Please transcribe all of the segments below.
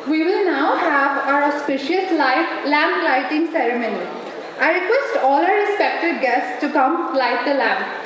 We will now have our auspicious lamp lighting ceremony. I request all our respected guests to come light the lamp.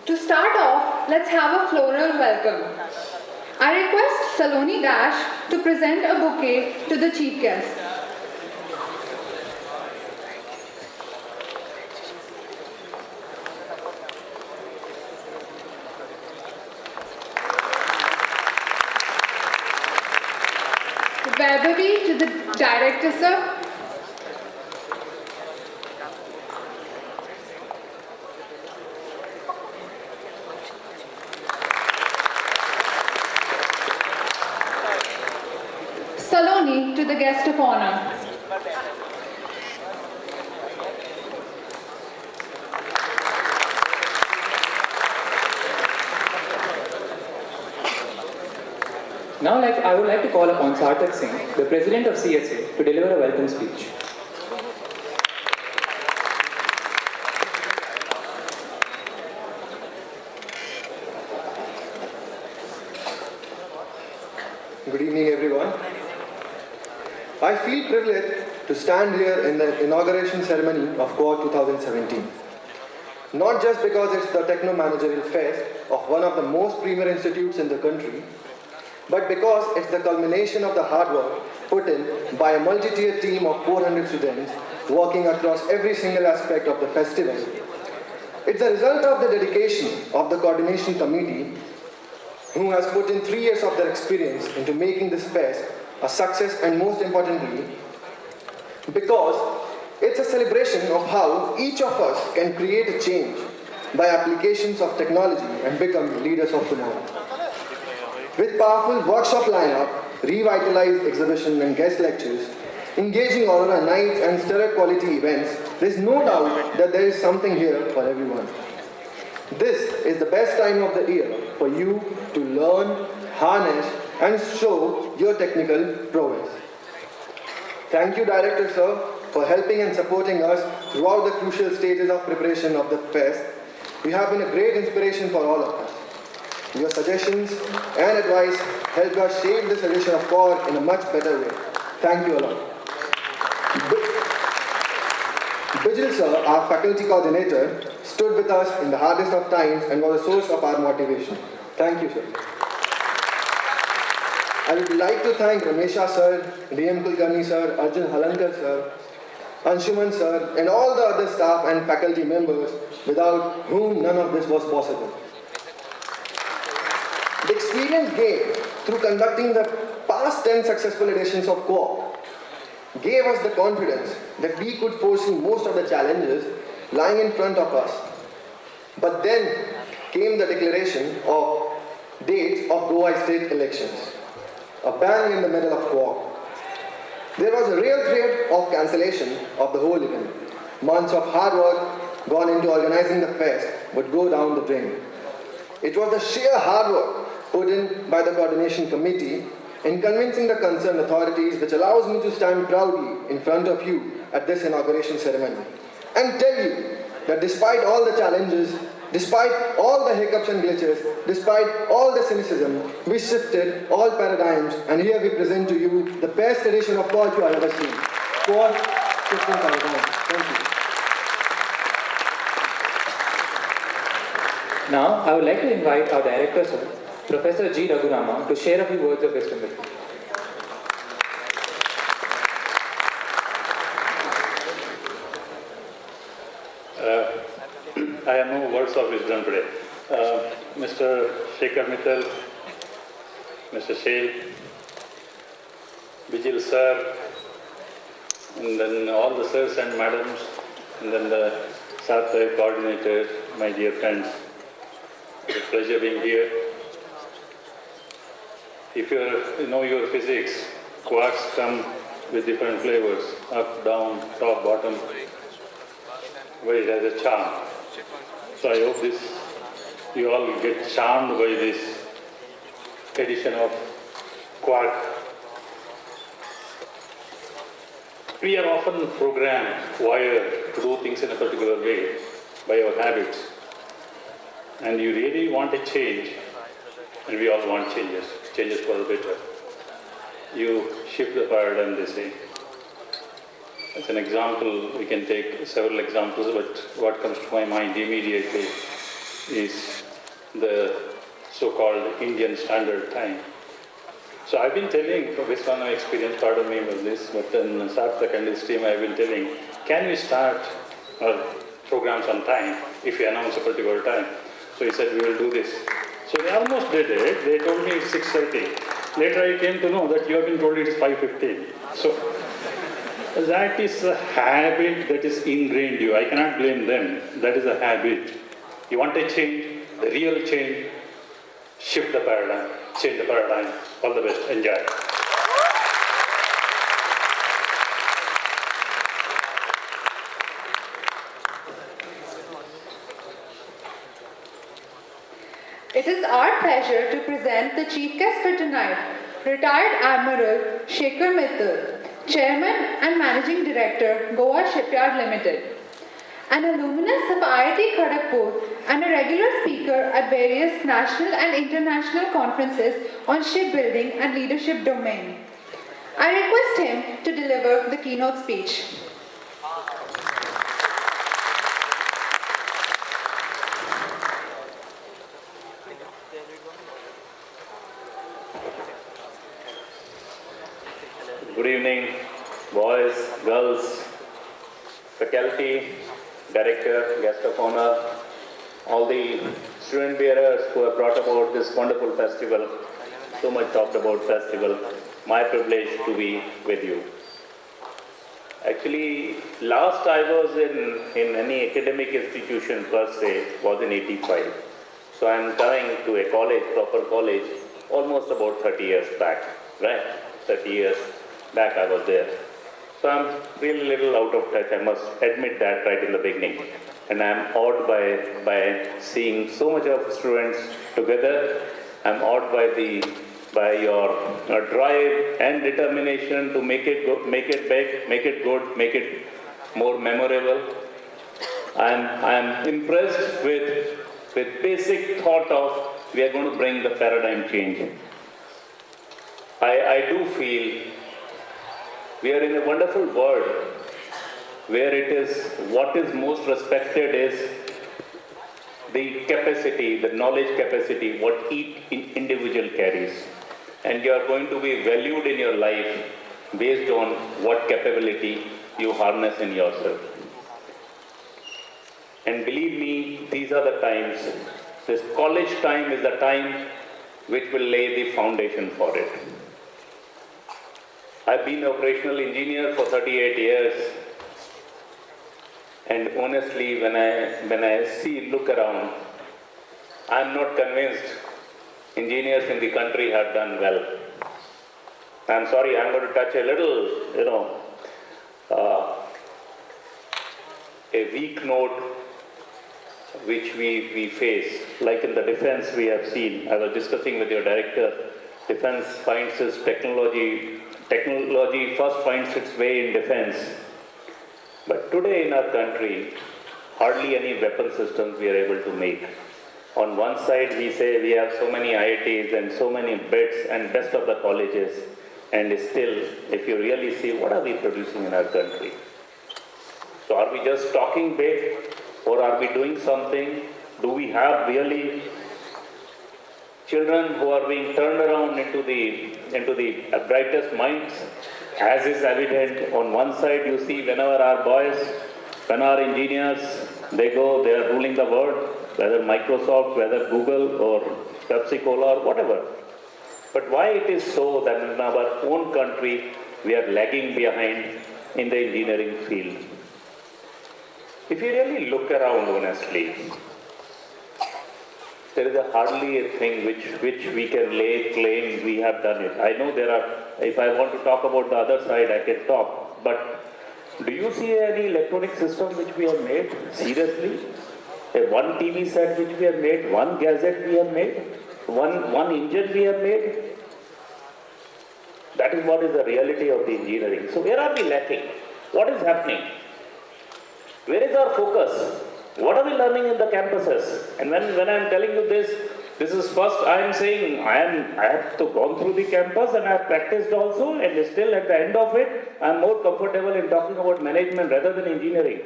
To start off, let's have a floral welcome. I request Saloni Dash to present a bouquet to the chief guest. Vaibhavi to the director, sir. Saloni to the guest of honor. Now I would like to call upon Sarthak Singh, the President of CSA, to deliver a welcome speech. Good evening, everyone. I feel privileged to stand here in the inauguration ceremony of Quad 2017. Not just because it's the Techno Managerial Fest of one of the most premier institutes in the country, but because it's the culmination of the hard work put in by a multi-tiered team of 400 students working across every single aspect of the festival. It's a result of the dedication of the coordination committee, who has put in 3 years of their experience into making this fest a success, and most importantly, because it's a celebration of how each of us can create a change by applications of technology and become leaders of tomorrow. With powerful workshop lineup, revitalized exhibition and guest lectures, engaging aurora nights and stellar quality events, there's no doubt that there is something here for everyone. This is the best time of the year for you to learn, harness, and show your technical prowess. Thank you, Director Sir, for helping and supporting us throughout the crucial stages of preparation of the fest. You have been a great inspiration for all of us. Your suggestions and advice helped us shape this edition of Quad in a much better way. Thank you a lot. Bijil Sir, our faculty coordinator, stood with us in the hardest of times and was a source of our motivation. Thank you, sir. I would like to thank Ramesha Sir, DM Kulkarni Sir, Arjun Halankar Sir, Anshuman Sir, and all the other staff and faculty members without whom none of this was possible. The experience gained through conducting the past 10 successful editions of Quad gave us the confidence that we could foresee most of the challenges lying in front of us. But then came the declaration of dates of Goa state elections, a bang in the middle of Quad. There was a real threat of cancellation of the whole event. Months of hard work gone into organizing the fest would go down the drain. It was the sheer hard work put in by the coordination committee in convincing the concerned authorities which allows me to stand proudly in front of you at this inauguration ceremony and tell you that despite all the challenges, despite all the hiccups and glitches, despite all the cynicism, we shifted all paradigms, and here we present to you the best edition of Quad you have ever seen. Quad shifting paradigms. Thank you. Now, I would like to invite our director, sir, Professor G. Raghurama, to share a few words of wisdom with you. I have no words of wisdom today. Mr. Shekhar Mittal, Mr. Shale, Vijil sir, and then all the sirs and madams, and then the Sarthak coordinators, my dear friends. It's a pleasure being here. If you know your physics, quarks come with different flavors, up, down, top, bottom, but it has a charm. So I hope you all get charmed by this edition of quark. We are often programmed, wired to do things in a particular way by our habits. And you really want a change, and we all want changes for the better. You shift the paradigm, they say. As an example, we can take several examples, but what comes to my mind immediately is the so-called Indian Standard Time. So I've been telling, based on my experience, pardon me with this, but then Sarthak and his team, I've been telling, can we start our programs on time if we announce a particular time? So he said, we will do this. So they almost did it. They told me it's 6:30. Later I came to know that you have been told it's 5:15. So that is a habit that is ingrained in you. I cannot blame them. That is a habit. You want a change, the real change, shift the paradigm, change the paradigm. All the best. Enjoy. It is our pleasure to present the chief guest for tonight, retired Admiral Shekhar Mittal, Chairman and Managing Director, Goa Shipyard Limited, an alumnus of IIT Kharagpur and a regular speaker at various national and international conferences on shipbuilding and leadership domain. I request him to deliver the keynote speech. Good evening, boys, girls, faculty, director, guest of honor, all the student bearers who have brought about this wonderful festival, so much talked about festival. My privilege to be with you. Actually, last I was in any academic institution per se was in 85. So I'm coming to a college, proper college, almost about 30 years back, right? 30 years back I was there. So I'm really little out of touch, I must admit that right in the beginning. And I'm awed by seeing so much of students together. I'm awed by your drive and determination to make it big, make it good, make it more memorable. I'm impressed with basic thought of we are going to bring the paradigm change. I do feel we are in a wonderful world where it is what is most respected is the capacity, the knowledge capacity, what each individual carries. And you are going to be valued in your life based on what capability you harness in yourself. And believe me, these are the times, this college time is the time which will lay the foundation for it. I've been an operational engineer for 38 years, and honestly, when I look around, I'm not convinced engineers in the country have done well. I'm sorry, I'm going to touch a little, a weak note which we face. Like in the defense we have seen, I was discussing with your director, defense finds its technology first finds its way in defense. But today in our country, hardly any weapon systems we are able to make. On one side we say we have so many IITs and so many BITs and best of the colleges, and still, if you really see, what are we producing in our country? So are we just talking big, or are we doing something? Do we have really children who are being turned around into the brightest minds? As is evident, on one side you see whenever our boys When our engineers, they are ruling the world, whether Microsoft, whether Google or Pepsi Cola or whatever. But why it is so that in our own country, we are lagging behind in the engineering field? If you really look around honestly, there is hardly a thing which we can lay claim we have done it. I know there are, if I want to talk about the other side, I can talk, but do you see any electronic system which we have made? Seriously? One TV set which we have made, one gadget we have made, one engine we have made? That is what is the reality of the engineering. So where are we lacking? What is happening? Where is our focus? What are we learning in the campuses? And when I am telling you this is first I am saying I have to gone through the campus and I have practiced also, and still at the end of it I am more comfortable in talking about management rather than engineering.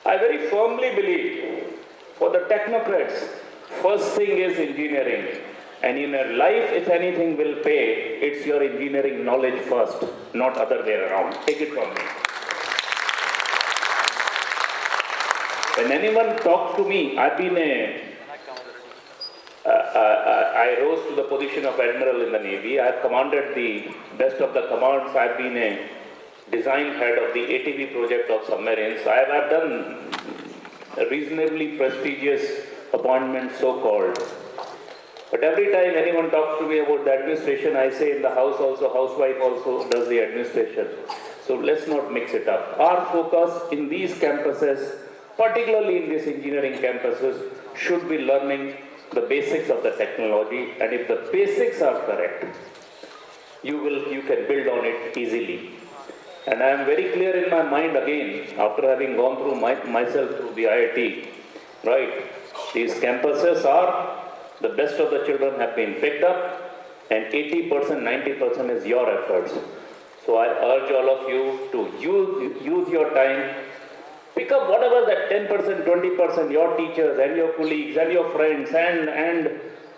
I very firmly believe for the technocrats, first thing is engineering. And in your life, if anything will pay, it's your engineering knowledge first, not other way around. Take it from me. When anyone talks to me, I rose to the position of admiral in the Navy. I have commanded the best of the commands. I have been a design head of the ATV project of submarines. I have done a reasonably prestigious appointments, so-called. But every time anyone talks to me about the administration, I say in the house also, housewife also does the administration. So let's not mix it up. Our focus in these campuses, particularly in these engineering campuses, should be learning the basics of the technology. And if the basics are correct, you can build on it easily. And I am very clear in my mind again, after having gone through myself through the IIT, right? These campuses are, the best of the children have been picked up, and 80%, 90% is your efforts. So I urge all of you to use your time, pick up whatever that 10%, 20% your teachers and your colleagues and your friends and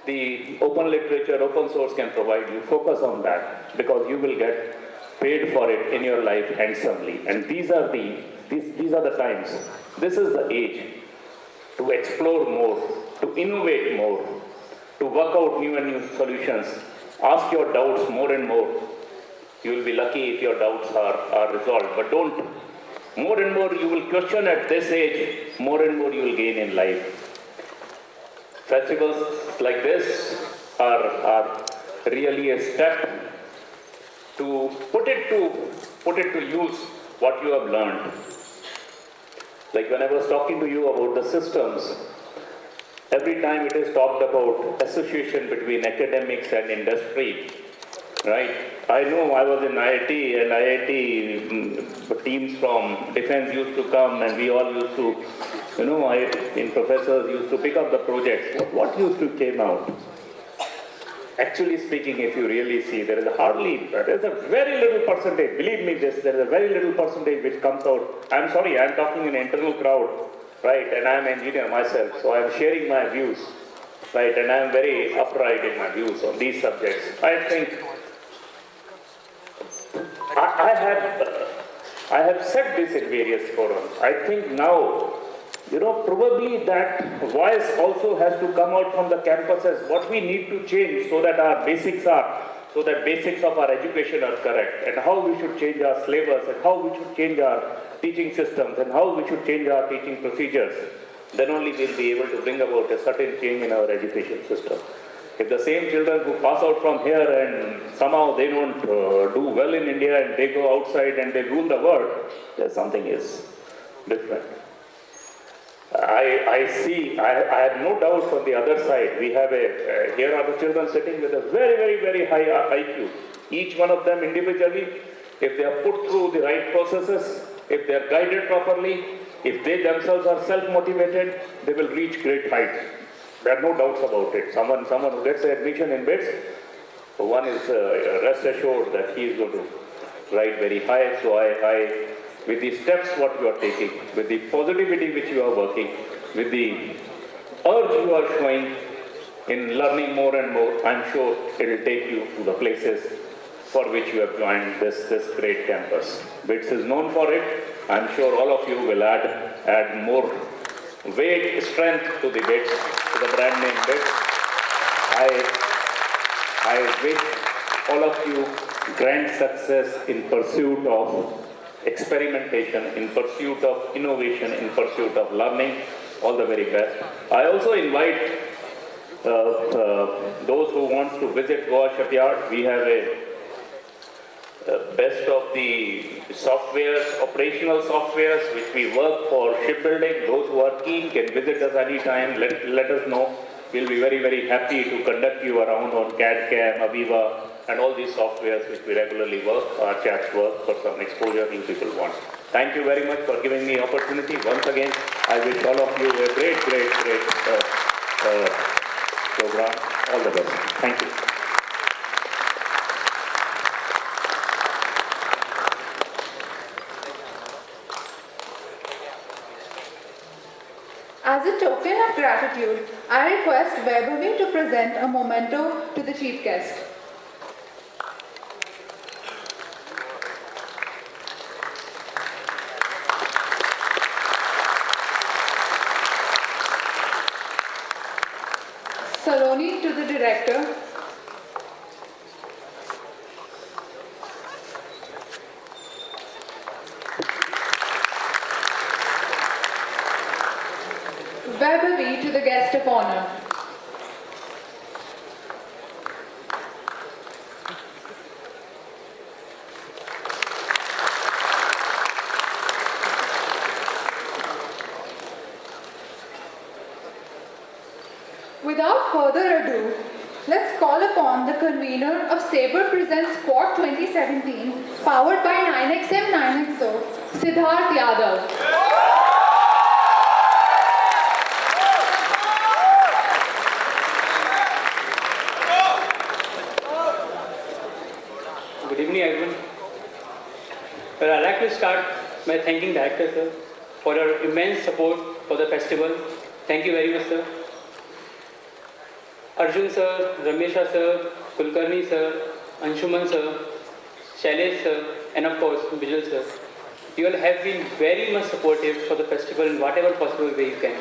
the open literature, open source can provide you. Focus on that, because you will get paid for it in your life handsomely. And these are the times. This is the age to explore more, to innovate more, to work out new and new solutions. Ask your doubts more and more. You will be lucky if your doubts are resolved. But don't. More and more you will question at this age, more and more you will gain in life. Festivals like this are really a step to put it to use what you have learned. Like when I was talking to you about the systems, every time it is talked about association between academics and industry, right? I know I was in IIT, and IIT teams from defense used to come, and we all used to, professors used to pick up the projects. What used to came out? Actually speaking, if you really see, there is a very little percentage, believe me this, there is a very little percentage which comes out. I'm sorry, I'm talking in an internal crowd, right, and I'm an engineer myself, so I'm sharing my views, right, and I'm very upright in my views on these subjects. I think, I have said this in various forums. I think now, probably that voice also has to come out from the campuses, what we need to change so that our basics of our education are correct, and how we should change our syllabus, and how we should change our teaching systems, and how we should change our teaching procedures. Then only we'll be able to bring about a certain change in our education system. If the same children who pass out from here and somehow they don't do well in India and they go outside and they rule the world, there's something is different. I have no doubt on the other side. We have here are the children sitting with a very, very, very high IQ. Each one of them individually, if they are put through the right processes, if they are guided properly, if they themselves are self-motivated, they will reach great heights. There are no doubts about it. Someone who gets admission in BITS, one is rest assured that he is going to ride very high. So I with the steps what you are taking, with the positivity which you are working, with the urge you are showing in learning more and more, I'm sure it will take you to the places for which you have joined this great campus. BITS is known for it. I'm sure all of you will add more weight, strength to the BITS, to the brand name BITS. I wish all of you grand success in pursuit of experimentation, in pursuit of innovation, in pursuit of learning. All the very best. I also invite those who want to visit Goa Shipyard. We have a best of the softwares, operational softwares which we work for shipbuilding. Those who are keen can visit us anytime. Let us know. We'll be very, very happy to conduct you around on CAD/CAM, Aviva, and all these softwares which we regularly work. Our chaps work for some exposure you people want. Thank you very much for giving me opportunity. Once again, I wish all of you a great program. All the best. Thank you. As a token of gratitude, I request Vaibhavi to present a memento to the chief guest. Saloni to the director. Vaibhavi to the guest of honor. Without further ado, let's call upon the convener of Sabre Presents Quad 2017, powered by 9XM 9XO, Siddharth Yadav. Good evening, everyone. Well, I'd like to start by thanking Director Sir for your immense support for the festival. Thank you very much, sir. Arjun sir, Ramesha sir, Kulkarni sir, Anshuman sir, Shailesh sir, and of course, Vijay sir. You all have been very much supportive for the festival in whatever possible way you can.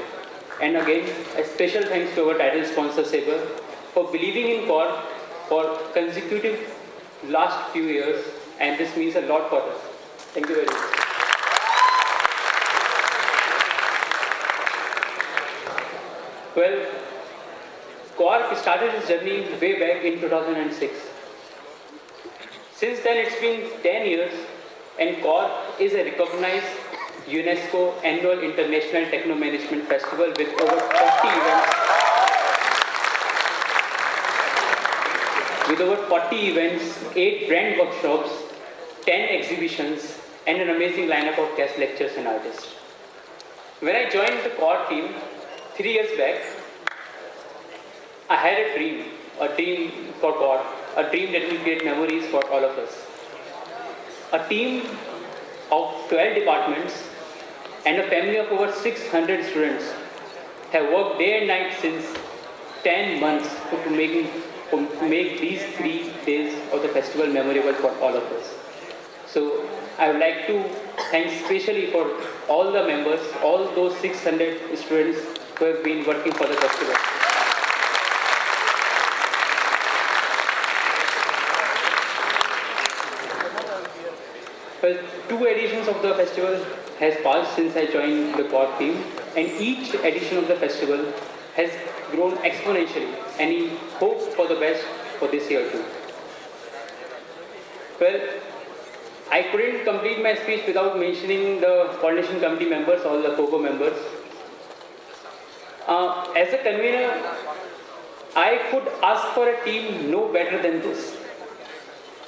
And again, a special thanks to our title sponsor, Sabre, for believing in COR for consecutive last few years, and this means a lot for us. Thank you very much. Well, COR started its journey way back in 2006. Since then, it's been 10 years, and COR is a recognized UNESCO Annual International Techno Management Festival with over 40 events. With over 40 events, 8 brand workshops, 10 exhibitions, and an amazing lineup of guest lectures and artists. When I joined the COR team 3 years back, I had a dream for COR, a dream that will create memories for all of us. A team of 12 departments and a family of over 600 students have worked day and night since 10 months to make these 3 days of the festival memorable for all of us. So I would like to thank especially for all the members, all those 600 students who have been working for the festival. Well, 2 editions of the festival has passed since I joined the COR team, and each edition of the festival has grown exponentially, and we hope for the best for this year too. Well, I couldn't complete my speech without mentioning the coordination committee members, all the COCO members. As a convener, I could ask for a team no better than this.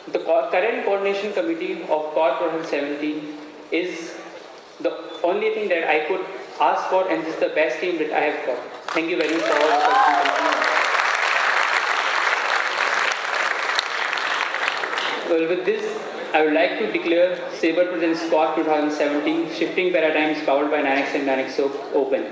The current coordination committee of COR 2017 is the only thing that I could ask for, and this is the best team that I have got. Thank you very much for all the support. Well, with this, I would like to declare Sabre Presents COR 2017 Shifting Paradigms powered by 9X and 9XO open.